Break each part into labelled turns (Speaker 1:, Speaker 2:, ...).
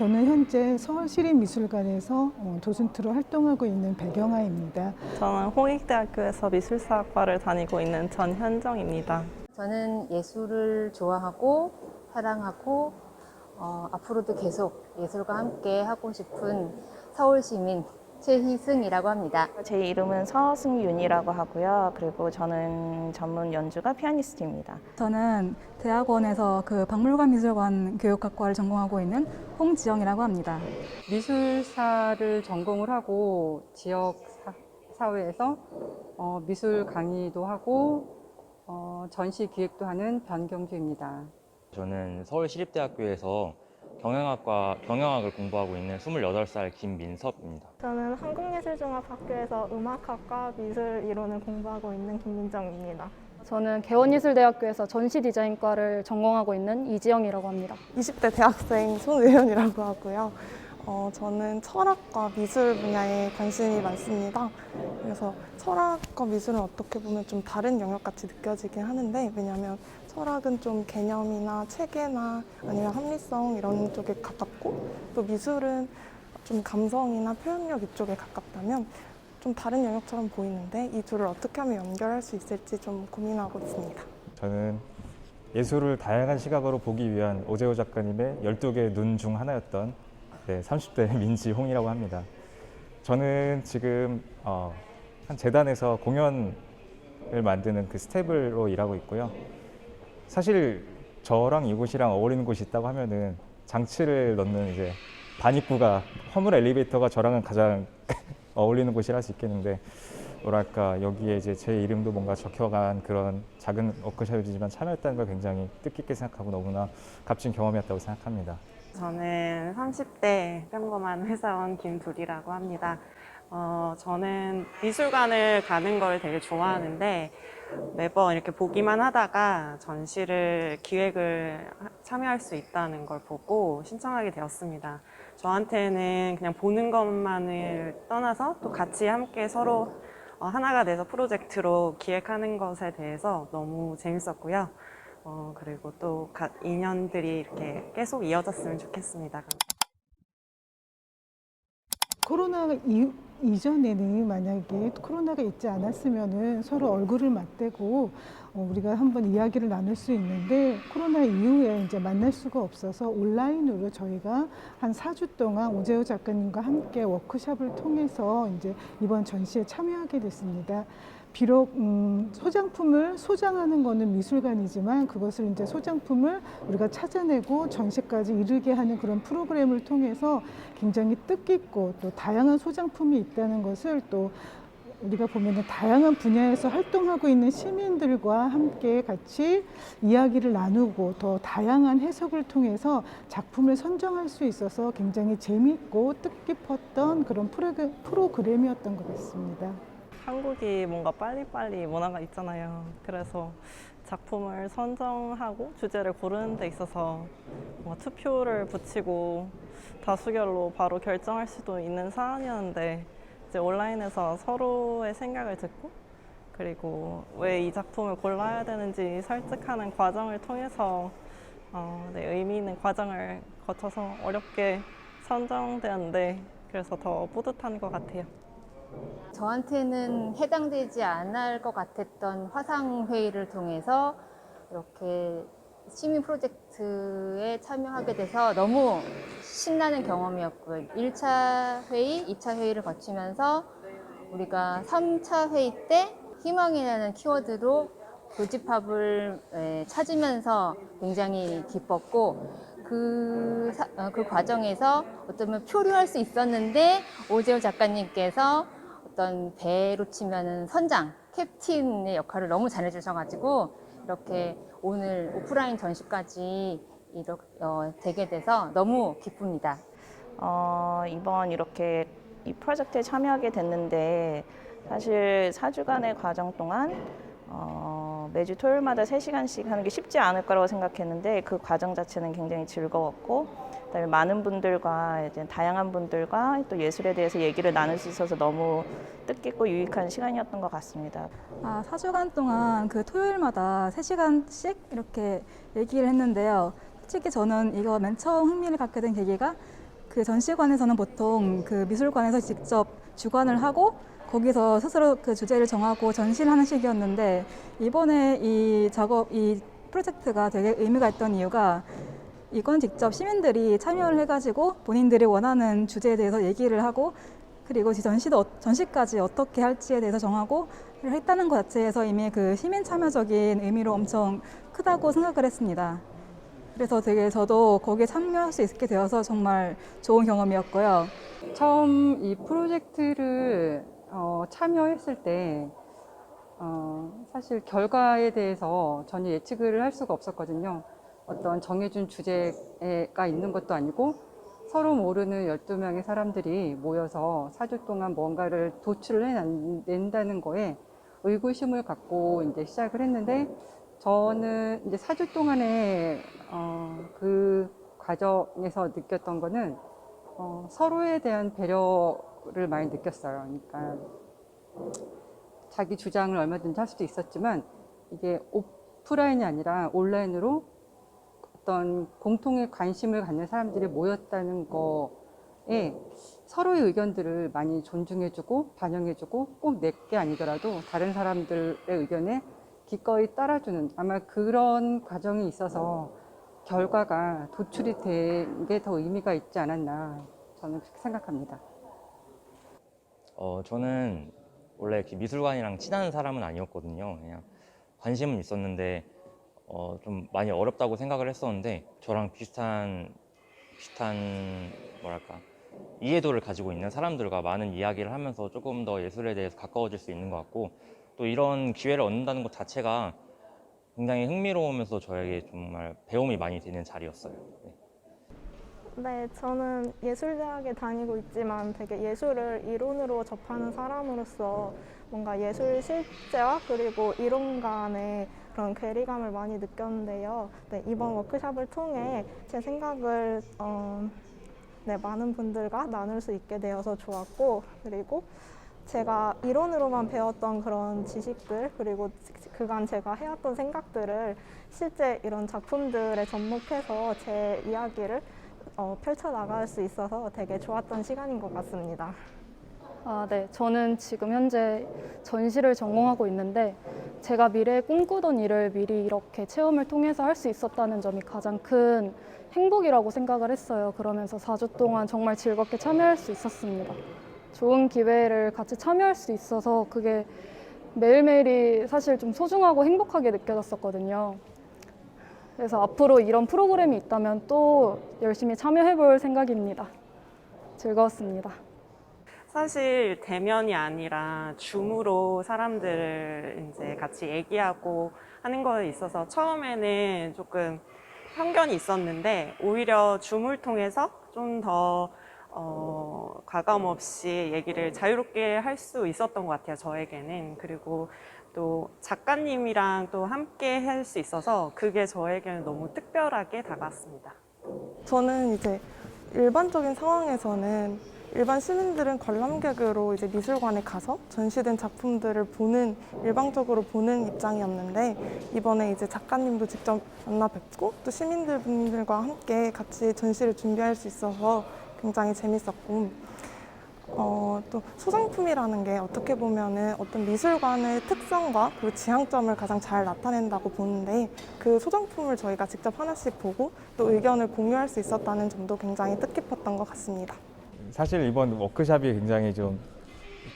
Speaker 1: 저는 현재 서울시립미술관에서 도슨트로 활동하고 있는 배경아입니다.
Speaker 2: 저는 홍익대학교에서 미술사학과를 다니고 있는 전현정입니다.
Speaker 3: 저는 예술을 좋아하고 사랑하고 앞으로도 계속 예술과 함께 하고 싶은 서울시민 최희승이라고 합니다.
Speaker 4: 제 이름은 서승윤이라고 하고요. 그리고 저는 전문 연주가 피아니스트입니다.
Speaker 5: 저는 대학원에서 박물관 미술관 교육학과를 전공하고 있는 홍지영이라고 합니다.
Speaker 6: 미술사를 전공을 하고 지역 사회에서 미술 강의도 하고 전시 기획도 하는 변경주입니다.
Speaker 7: 저는 서울시립대학교에서 경영학을 공부하고 있는 28살 김민섭입니다.
Speaker 8: 저는 한국예술종합학교에서 음악학과 미술 이론을 공부하고 있는 김민정입니다.
Speaker 9: 저는 개원예술대학교에서 전시디자인과를 전공하고 있는 이지영이라고 합니다.
Speaker 10: 20대 대학생 손의연이라고 하고요. 저는 철학과 미술 분야에 관심이 많습니다. 그래서 철학과 미술은 어떻게 보면 좀 다른 영역같이 느껴지긴 하는데, 왜냐하면 철학은 좀 개념이나 체계나 아니면 합리성 이런 쪽에 가깝고, 또 미술은 좀 감성이나 표현력 이쪽에 가깝다면 좀 다른 영역처럼 보이는데, 이 둘을 어떻게 하면 연결할 수 있을지 좀 고민하고 있습니다.
Speaker 11: 저는 예술을 다양한 시각으로 보기 위한 오재호 작가님의 12개의 눈 중 하나였던 30대 민지홍이라고 합니다. 저는 지금 한 재단에서 공연을 만드는 그 스텝으로 일하고 있고요. 사실 저랑 이곳이랑 어울리는 곳이 있다고 하면은 장치를 넣는 이제 반입구가 화물 엘리베이터가 저랑은 가장 어울리는 곳이라 할 수 있겠는데, 뭐랄까 여기에 이제 제 이름도 뭔가 적혀간 그런 작은 워크숍이지만 참여했다는 걸 굉장히 뜻깊게 생각하고 너무나 값진 경험이었다고 생각합니다.
Speaker 2: 저는 30대 평범한 회사원 김두리라고 합니다. 저는 미술관을 가는 걸 되게 좋아하는데 매번 이렇게 보기만 하다가 전시를 기획을 참여할 수 있다는 걸 보고 신청하게 되었습니다. 저한테는 그냥 보는 것만을 떠나서 또 같이 함께 서로 하나가 돼서 프로젝트로 기획하는 것에 대해서 너무 재밌었고요. 그리고 또 인연들이 이렇게 계속 이어졌으면 좋겠습니다.
Speaker 1: 코로나 이전에는 만약에 코로나가 있지 않았으면은 서로 얼굴을 맞대고 우리가 한번 이야기를 나눌 수 있는데, 코로나 이후에 이제 만날 수가 없어서 온라인으로 저희가 한 4주 동안 오재호 작가님과 함께 워크숍을 통해서 이제 이번 전시에 참여하게 됐습니다. 비록 소장품을 소장하는 거는 미술관이지만 그것을 이제 소장품을 우리가 찾아내고 전시까지 이르게 하는 그런 프로그램을 통해서 굉장히 뜻깊고 또 다양한 소장품이 있다는 것을 또 우리가 보면은 다양한 분야에서 활동하고 있는 시민들과 함께 같이 이야기를 나누고 더 다양한 해석을 통해서 작품을 선정할 수 있어서 굉장히 재미있고 뜻깊었던 그런 프로그램이었던 것 같습니다.
Speaker 2: 한국이 뭔가 빨리빨리 문화가 있잖아요. 그래서 작품을 선정하고 주제를 고르는 데 있어서 투표를 붙이고 다수결로 바로 결정할 수도 있는 사안이었는데, 이제 온라인에서 서로의 생각을 듣고 그리고 왜 이 작품을 골라야 되는지 설득하는 과정을 통해서 의미 있는 과정을 거쳐서 어렵게 선정되었는데, 그래서 더 뿌듯한 것 같아요.
Speaker 3: 저한테는 해당되지 않을 것 같았던 화상회의를 통해서 이렇게 시민 프로젝트에 참여하게 돼서 너무 신나는 경험이었고요. 1차 회의, 2차 회의를 거치면서 우리가 3차 회의 때 희망이라는 키워드로 교집합을 찾으면서 굉장히 기뻤고, 그 과정에서 어쩌면 표류할 수 있었는데 오재호 작가님께서 어떤 배로 치면은 선장, 캡틴의 역할을 너무 잘해주셔가지고 이렇게 오늘 오프라인 전시까지 되게 돼서 너무 기쁩니다.
Speaker 4: 이번 이렇게 이 프로젝트에 참여하게 됐는데, 사실 4주간의 과정 동안 매주 토요일마다 3시간씩 하는 게 쉽지 않을 거라고 생각했는데, 그 과정 자체는 굉장히 즐거웠고, 그다음에 많은 분들과 이제 다양한 분들과 또 예술에 대해서 얘기를 나눌 수 있어서 너무 뜻깊고 유익한 시간이었던 것 같습니다.
Speaker 5: 4주간 동안 토요일마다 3시간씩 이렇게 얘기를 했는데요. 솔직히 저는 이거 맨 처음 흥미를 갖게 된 계기가 그 전시관에서는 보통 그 미술관에서 직접 주관을 하고 거기서 스스로 그 주제를 정하고 전시를 하는 식이었는데 이번에 이 프로젝트가 되게 의미가 있던 이유가 이건 직접 시민들이 참여를 해가지고 본인들이 원하는 주제에 대해서 얘기를 하고 그리고 전시까지 어떻게 할지에 대해서 정하고 했다는 것 자체에서 이미 그 시민 참여적인 의미로 엄청 크다고 생각을 했습니다. 그래서 되게 저도 거기에 참여할 수 있게 되어서 정말 좋은 경험이었고요.
Speaker 6: 처음 이 프로젝트를 참여했을 때 사실 결과에 대해서 전혀 예측을 할 수가 없었거든요. 어떤 정해준 주제가 있는 것도 아니고 서로 모르는 12명의 사람들이 모여서 4주 동안 뭔가를 도출을 해낸다는 거에 의구심을 갖고 이제 시작을 했는데 저는 이제 4주 동안에 그 과정에서 느꼈던 거는 서로에 대한 배려를 많이 느꼈어요. 그러니까 자기 주장을 얼마든지 할 수도 있었지만 이게 오프라인이 아니라 온라인으로 어떤 공통의 관심을 갖는 사람들이 모였다는 거에 서로의 의견들을 많이 존중해주고 반영해주고 꼭 내 게 아니더라도 다른 사람들의 의견에 기꺼이 따라주는 아마 그런 과정이 있어서 결과가 도출이 된 게 더 의미가 있지 않았나 저는 그렇게 생각합니다.
Speaker 7: 저는 원래 이렇게 미술관이랑 친한 사람은 아니었거든요. 그냥 관심은 있었는데 좀 많이 어렵다고 생각을 했었는데 저랑 비슷한 뭐랄까 이해도를 가지고 있는 사람들과 많은 이야기를 하면서 조금 더 예술에 대해서 가까워질 수 있는 것 같고 또 이런 기회를 얻는다는 것 자체가 굉장히 흥미로우면서 저에게 정말 배움이 많이 되는 자리였어요. 네.
Speaker 8: 네, 저는 예술대학에 다니고 있지만 되게 예술을 이론으로 접하는 사람으로서 뭔가 예술 실제와 그리고 이론 간의 그런 괴리감을 많이 느꼈는데요. 네, 이번 워크숍을 통해 제 생각을 많은 분들과 나눌 수 있게 되어서 좋았고 그리고 제가 이론으로만 배웠던 그런 지식들 그리고 그간 제가 해왔던 생각들을 실제 이런 작품들에 접목해서 제 이야기를 펼쳐나갈 수 있어서 되게 좋았던 시간인 것 같습니다.
Speaker 9: 네. 저는 지금 현재 전시를 전공하고 있는데 제가 미래에 꿈꾸던 일을 미리 이렇게 체험을 통해서 할 수 있었다는 점이 가장 큰 행복이라고 생각을 했어요. 그러면서 4주 동안 정말 즐겁게 참여할 수 있었습니다. 좋은 기회를 같이 참여할 수 있어서 그게 매일매일이 사실 좀 소중하고 행복하게 느껴졌었거든요. 그래서 앞으로 이런 프로그램이 있다면 또 열심히 참여해 볼 생각입니다. 즐거웠습니다.
Speaker 2: 사실 대면이 아니라 줌으로 사람들을 이제 같이 얘기하고 하는 거에 있어서 처음에는 조금 편견이 있었는데 오히려 줌을 통해서 좀 더 과감 없이 얘기를 자유롭게 할 수 있었던 것 같아요, 저에게는. 그리고 또 작가님이랑 또 함께 할 수 있어서 그게 저에게는 너무 특별하게 다가왔습니다.
Speaker 10: 저는 이제 일반적인 상황에서는 일반 시민들은 관람객으로 이제 미술관에 가서 전시된 작품들을 일방적으로 보는 입장이었는데 이번에 이제 작가님도 직접 만나 뵙고 또 시민들과 함께 같이 전시를 준비할 수 있어서 굉장히 재밌었고 또 소장품이라는 게 어떻게 보면은 어떤 미술관의 특성과 그리고 지향점을 가장 잘 나타낸다고 보는데 그 소장품을 저희가 직접 하나씩 보고 또 의견을 공유할 수 있었다는 점도 굉장히 뜻깊었던 것 같습니다.
Speaker 11: 사실 이번 워크숍이 굉장히 좀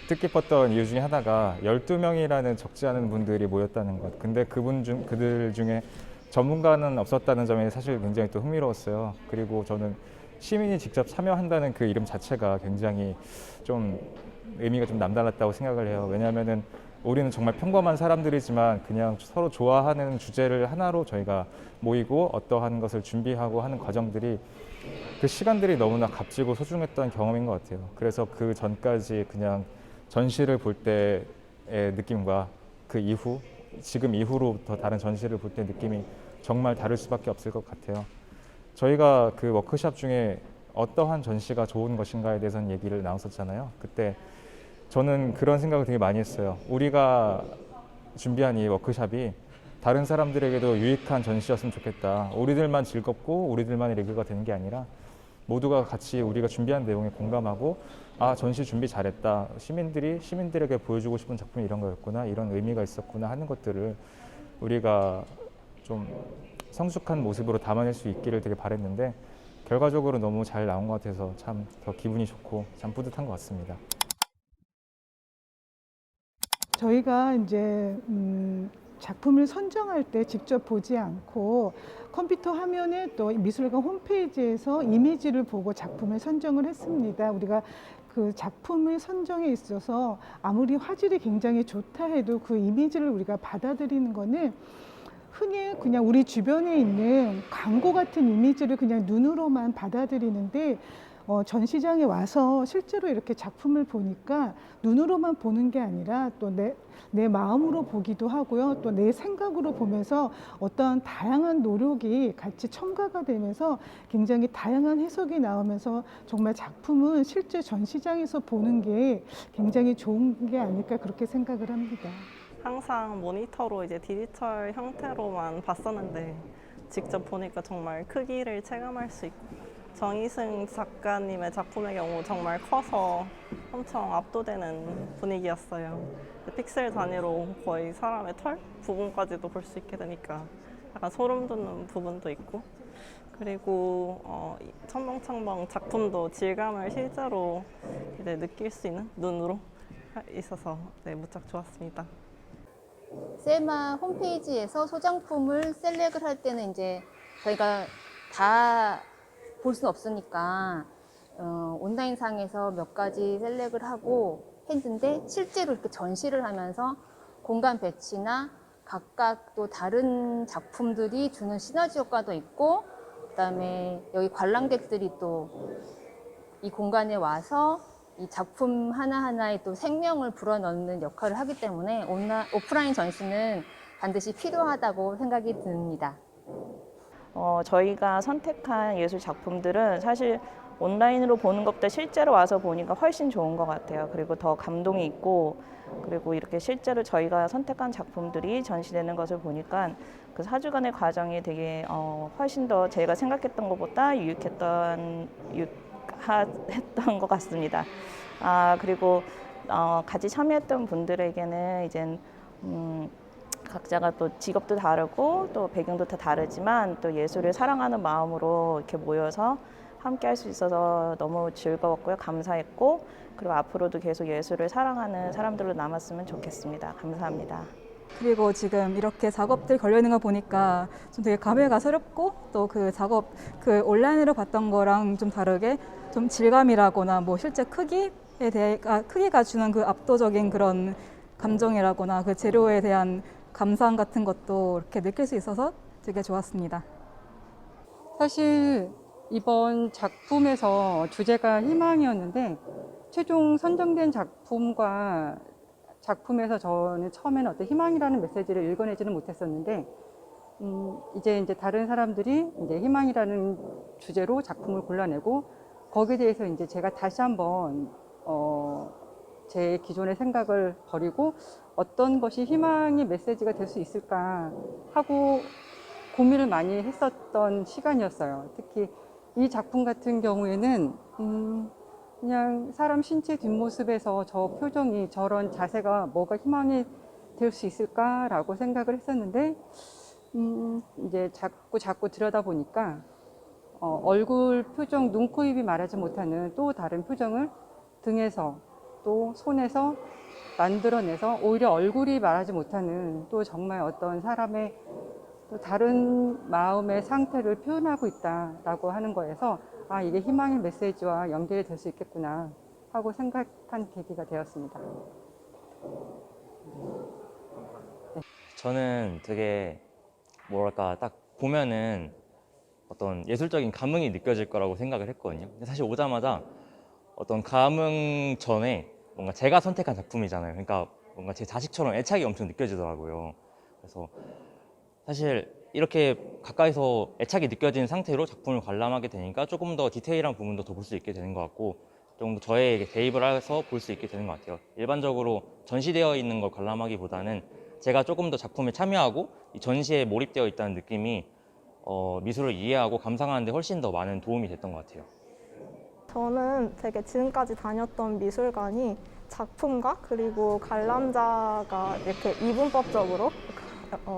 Speaker 11: 뜻깊었던 이유 중에 하나가 12명이라는 적지 않은 분들이 모였다는 것. 근데 그들 중에 전문가는 없었다는 점이 사실 굉장히 또 흥미로웠어요. 그리고 저는 시민이 직접 참여한다는 그 이름 자체가 굉장히 좀 의미가 좀 남달랐다고 생각을 해요. 왜냐하면은 우리는 정말 평범한 사람들이지만 그냥 서로 좋아하는 주제를 하나로 저희가 모이고 어떠한 것을 준비하고 하는 과정들이 그 시간들이 너무나 값지고 소중했던 경험인 것 같아요. 그래서 그 전까지 그냥 전시를 볼 때의 느낌과 그 이후, 지금 이후로부터 다른 전시를 볼 때 느낌이 정말 다를 수밖에 없을 것 같아요. 저희가 그 워크숍 중에 어떠한 전시가 좋은 것인가에 대해서는 얘기를 나눴었잖아요. 그때 저는 그런 생각을 되게 많이 했어요. 우리가 준비한 이 워크숍이 다른 사람들에게도 유익한 전시였으면 좋겠다. 우리들만 즐겁고 우리들만의 리뷰가 되는 게 아니라 모두가 같이 우리가 준비한 내용에 공감하고 아, 전시 준비 잘했다. 시민들에게 보여주고 싶은 작품이 이런 거였구나. 이런 의미가 있었구나 하는 것들을 우리가 좀 성숙한 모습으로 담아낼 수 있기를 되게 바랬는데 결과적으로 너무 잘 나온 것 같아서 참 더 기분이 좋고 참 뿌듯한 것 같습니다.
Speaker 1: 저희가 이제 작품을 선정할 때 직접 보지 않고 컴퓨터 화면에 또 미술관 홈페이지에서 이미지를 보고 작품을 선정을 했습니다. 우리가 그 작품의 선정에 있어서 아무리 화질이 굉장히 좋다 해도 그 이미지를 우리가 받아들이는 거는 흔히 그냥 우리 주변에 있는 광고 같은 이미지를 그냥 눈으로만 받아들이는데 전시장에 와서 실제로 이렇게 작품을 보니까 눈으로만 보는 게 아니라 또 내 마음으로 보기도 하고요. 또 내 생각으로 보면서 어떤 다양한 노력이 같이 첨가가 되면서 굉장히 다양한 해석이 나오면서 정말 작품은 실제 전시장에서 보는 게 굉장히 좋은 게 아닐까 그렇게 생각을 합니다.
Speaker 12: 항상 모니터로 이제 디지털 형태로만 봤었는데 직접 보니까 정말 크기를 체감할 수 있고 정희승 작가님의 작품의 경우 정말 커서 엄청 압도되는 분위기였어요. 픽셀 단위로 거의 사람의 털 부분까지도 볼 수 있게 되니까 약간 소름 돋는 부분도 있고 그리고 첨벙첨벙 작품도 질감을 실제로 이제 느낄 수 있는 눈으로 있어서 네, 무척 좋았습니다.
Speaker 3: 셀마 홈페이지에서 소장품을 셀렉을 할 때는 이제 저희가 다 볼 수는 없으니까 온라인상에서 몇 가지 셀렉을 하고 했는데 실제로 이렇게 전시를 하면서 공간 배치나 각각 또 다른 작품들이 주는 시너지 효과도 있고 그다음에 여기 관람객들이 또 이 공간에 와서 이 작품 하나하나에 또 생명을 불어넣는 역할을 하기 때문에 오프라인 전시는 반드시 필요하다고 생각이 듭니다.
Speaker 4: 저희가 선택한 예술 작품들은 사실 온라인으로 보는 것보다 실제로 와서 보니까 훨씬 좋은 것 같아요. 그리고 더 감동이 있고 그리고 이렇게 실제로 저희가 선택한 작품들이 전시되는 것을 보니까 그 4주간의 과정이 되게 훨씬 더 제가 생각했던 것보다 유익했던 것 같습니다. 그리고 같이 참여했던 분들에게는 이제 각자가 또 직업도 다르고 또 배경도 다 다르지만 또 예술을 사랑하는 마음으로 이렇게 모여서 함께 할 수 있어서 너무 즐거웠고요. 감사했고 그리고 앞으로도 계속 예술을 사랑하는 사람들로 남았으면 좋겠습니다. 감사합니다.
Speaker 5: 그리고 지금 이렇게 작업들 걸려 있는 거 보니까 좀 되게 감회가 새롭고 또 그 작업 그 온라인으로 봤던 거랑 좀 다르게 좀 질감이라거나 뭐 실제 크기가 주는 그 압도적인 그런 감정이라거나 그 재료에 대한 감상 같은 것도 이렇게 느낄 수 있어서 되게 좋았습니다.
Speaker 6: 사실 이번 작품에서 주제가 희망이었는데 최종 선정된 작품과 작품에서 저는 처음에는 어떤 희망이라는 메시지를 읽어내지는 못했었는데 이제 다른 사람들이 이제 희망이라는 주제로 작품을 골라내고 거기에 대해서 이제 제가 다시 한번 제 기존의 생각을 버리고 어떤 것이 희망의 메시지가 될 수 있을까 하고 고민을 많이 했었던 시간이었어요. 특히 이 작품 같은 경우에는 그냥 사람 신체 뒷모습에서 저 표정이 저런 자세가 뭐가 희망이 될 수 있을까라고 생각을 했었는데 이제 자꾸 들여다보니까 얼굴 표정, 눈, 코, 입이 말하지 못하는 또 다른 표정을 등에서 또 손에서 만들어내서 오히려 얼굴이 말하지 못하는 또 정말 어떤 사람의 또 다른 마음의 상태를 표현하고 있다라고 하는 거에서 이게 희망의 메시지와 연결이 될 수 있겠구나 하고 생각한 계기가 되었습니다. 네.
Speaker 7: 저는 되게 뭐랄까 딱 보면은 어떤 예술적인 감흥이 느껴질 거라고 생각을 했거든요. 근데 사실 오자마자 어떤 감흥 전에 뭔가 제가 선택한 작품이잖아요. 그러니까 뭔가 제 자식처럼 애착이 엄청 느껴지더라고요. 그래서 사실 이렇게 가까이서 애착이 느껴지는 상태로 작품을 관람하게 되니까 조금 더 디테일한 부분도 더 볼 수 있게 되는 것 같고 좀 더 저에게 대입을 해서 볼 수 있게 되는 것 같아요. 일반적으로 전시되어 있는 걸 관람하기보다는 제가 조금 더 작품에 참여하고 이 전시에 몰입되어 있다는 느낌이 미술을 이해하고 감상하는 데 훨씬 더 많은 도움이 됐던 것 같아요.
Speaker 8: 저는 되게 지금까지 다녔던 미술관이 작품가 그리고 관람자가 이렇게 이분법적으로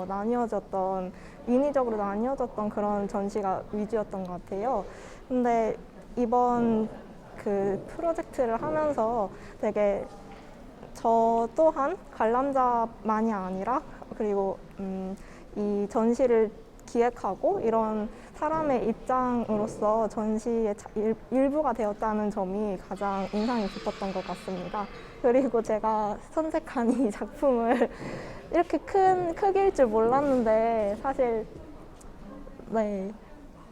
Speaker 8: 나뉘어졌던, 인위적으로 나뉘어졌던 그런 전시가 위주였던 것 같아요. 근데 이번 그 프로젝트를 하면서 되게 저 또한 관람자만이 아니라 그리고 이 전시를 기획하고 이런 사람의 입장으로서 전시의 일부가 되었다는 점이 가장 인상이 깊었던 것 같습니다. 그리고 제가 선택한 이 작품을 이렇게 큰 크기일 줄 몰랐는데 사실 네,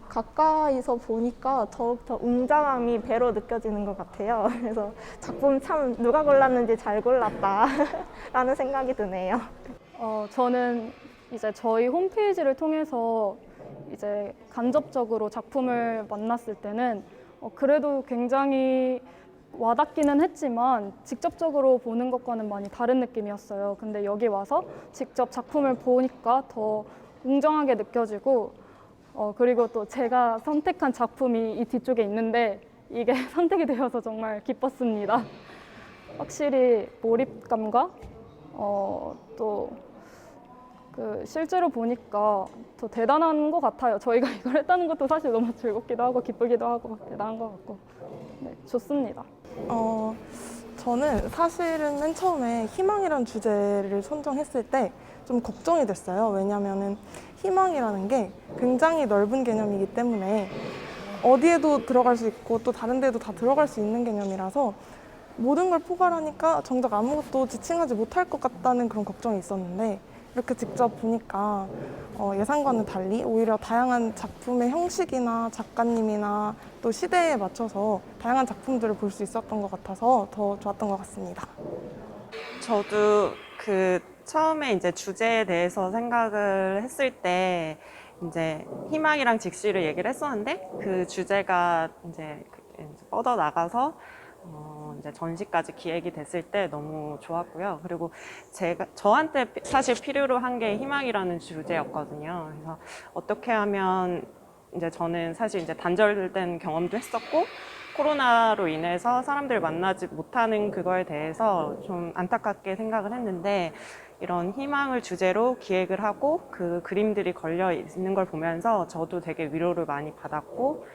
Speaker 8: 가까이서 보니까 더욱더 웅장함이 배로 느껴지는 것 같아요. 그래서 작품 참 누가 골랐는지 잘 골랐다 라는 생각이 드네요.
Speaker 9: 저는 이제 저희 홈페이지를 통해서 이제 간접적으로 작품을 만났을 때는 그래도 굉장히 와닿기는 했지만 직접적으로 보는 것과는 많이 다른 느낌이었어요. 근데 여기 와서 직접 작품을 보니까 더 웅장하게 느껴지고 그리고 또 제가 선택한 작품이 이 뒤쪽에 있는데 이게 선택이 되어서 정말 기뻤습니다. 확실히 몰입감과 또 그 실제로 보니까 더 대단한 것 같아요. 저희가 이걸 했다는 것도 사실 너무 즐겁기도 하고 기쁘기도 하고 대단한 것 같고 네, 좋습니다.
Speaker 10: 저는 사실은 맨 처음에 희망이라는 주제를 선정했을 때 좀 걱정이 됐어요. 왜냐하면 희망이라는 게 굉장히 넓은 개념이기 때문에 어디에도 들어갈 수 있고 또 다른 데도 다 들어갈 수 있는 개념이라서 모든 걸 포괄하니까 정작 아무것도 지칭하지 못할 것 같다는 그런 걱정이 있었는데 이렇게 직접 보니까 예상과는 달리 오히려 다양한 작품의 형식이나 작가님이나 또 시대에 맞춰서 다양한 작품들을 볼 수 있었던 것 같아서 더 좋았던 것 같습니다.
Speaker 2: 저도 그 처음에 이제 주제에 대해서 생각을 했을 때 이제 희망이랑 직시를 얘기를 했었는데 그 주제가 이제 뻗어 나가서 이제 전시까지 기획이 됐을 때 너무 좋았고요. 그리고 저한테 사실 필요로 한 게 희망이라는 주제였거든요. 그래서 어떻게 하면 이제 저는 사실 이제 단절된 경험도 했었고 코로나로 인해서 사람들 만나지 못하는 그거에 대해서 좀 안타깝게 생각을 했는데 이런 희망을 주제로 기획을 하고 그 그림들이 걸려 있는 걸 보면서 저도 되게 위로를 많이 받았고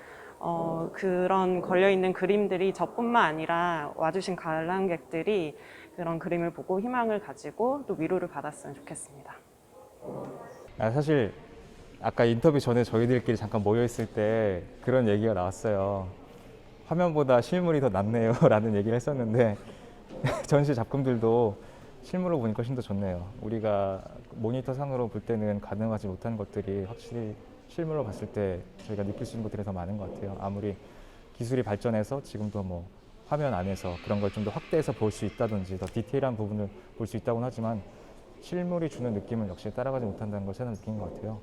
Speaker 2: 그런 걸려있는 그림들이 저뿐만 아니라 와주신 관람객들이 그런 그림을 보고 희망을 가지고 또 위로를 받았으면 좋겠습니다.
Speaker 11: 사실 아까 인터뷰 전에 저희들끼리 잠깐 모여있을 때 그런 얘기가 나왔어요. 화면보다 실물이 더 낫네요 라는 얘기를 했었는데 전시 작품들도 실물로 보니까 훨씬 더 좋네요. 우리가 모니터 상으로 볼 때는 가능하지 못한 것들이 확실히 실물로 봤을 때 저희가 느낄 수 있는 것들이 더 많은 것 같아요. 아무리 기술이 발전해서 지금도 뭐 화면 안에서 그런 걸 좀 더 확대해서 볼 수 있다든지 더 디테일한 부분을 볼 수 있다고는 하지만 실물이 주는 느낌을 역시 따라가지 못한다는 걸 새삼 느낀 것 같아요.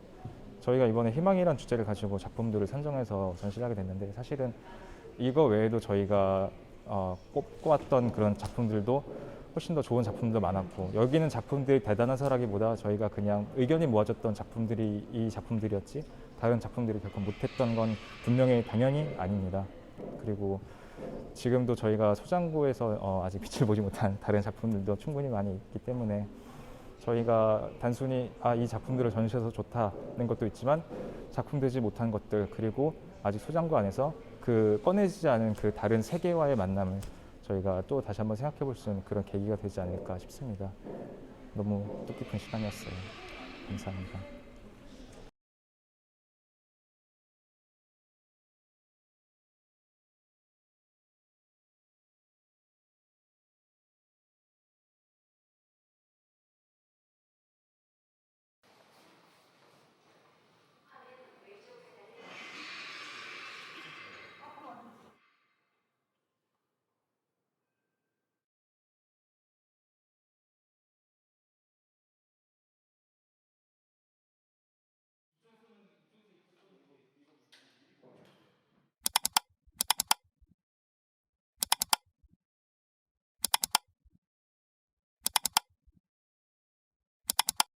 Speaker 11: 저희가 이번에 희망이란 주제를 가지고 작품들을 선정해서 전시를 하게 됐는데 사실은 이거 외에도 저희가 꼽았던 그런 작품들도 훨씬 더 좋은 작품도 많았고 여기는 작품들이 대단해서라기보다 저희가 그냥 의견이 모아졌던 작품들이 이 작품들이었지 다른 작품들이 결코 못했던 건 분명히 당연히 아닙니다. 그리고 지금도 저희가 소장고에서 아직 빛을 보지 못한 다른 작품들도 충분히 많이 있기 때문에 저희가 단순히 이 작품들을 전시해서 좋다는 것도 있지만 작품되지 못한 것들 그리고 아직 소장고 안에서 그 꺼내지지 않은 그 다른 세계와의 만남을 저희가 또 다시 한번 생각해 볼 수 있는 그런 계기가 되지 않을까 싶습니다. 너무 뜻깊은 시간이었어요. 감사합니다.